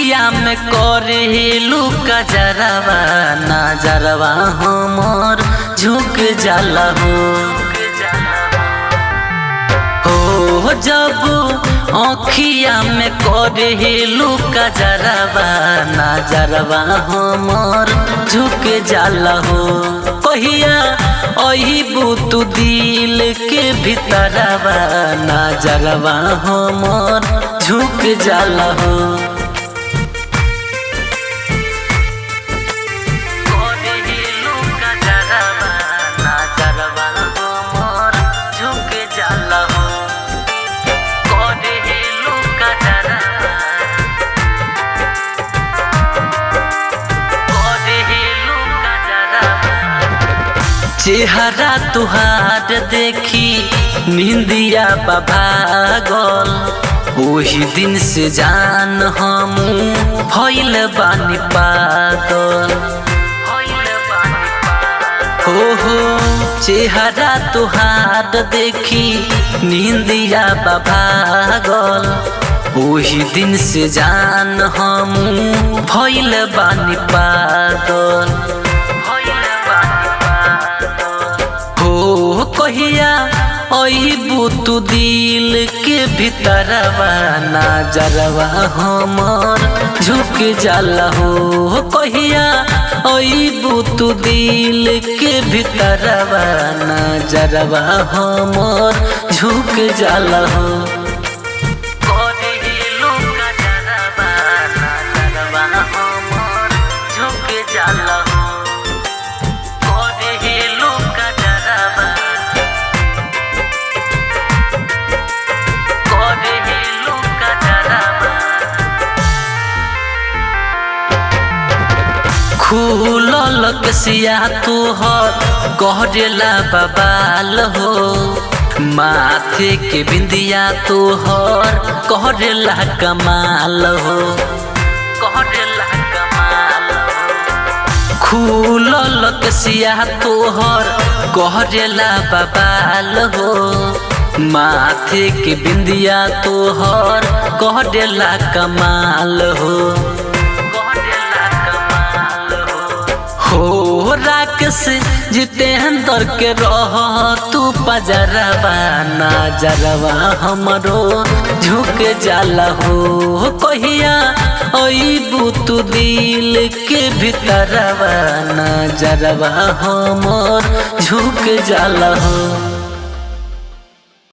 अखिया में करेलू कजरवा नजरवा हमर झुक जाला हो जब अखिया में करेलू कजरवा नजरवा हमर झुक जाला हो। कहिया अहिबू तू दिल के भीतरवा नजरवा हमर झुक जाला हो। करेलू कजरवा नजरवा हमर झुक जाला हो। करेलू कजरवा करेलू कजरवा चेहरा तुहार देखी निंदिया भागल ओही दिन से जान हम भइल बानी पागल हो चेहरा तुहार देखी निंदिया भागल ओही दिन से जान हम भइल बानी पागल हो। कहिया अहिबू तू दिल के भीतरवा नजरवा हमर झुक जाला हो। कहिया अहिबू तू दिल के भीतरवा नजरवा हमर झुक जाला हो। करेलू कजरवा नजरवा हमर झुक जाला हो। करेलू कजरवा करेलू कजरवा खुलल कसिया तोहर कहला बबाल हो। माथे के बिंदिया तोहर कहला कमाल हो। कहला कमाल हो खुलल कसिया तोहर कहला बबाल हो। माथे के बिंदिया तोहर कहला कमाल हो। हो राकेश जितेंद्र के रह तू पजरवा नजरवा हमरो झुक जाला हो। कहिया अहिबू तू दिल के भीतरवा नजरवा हमर झुक जाला हो।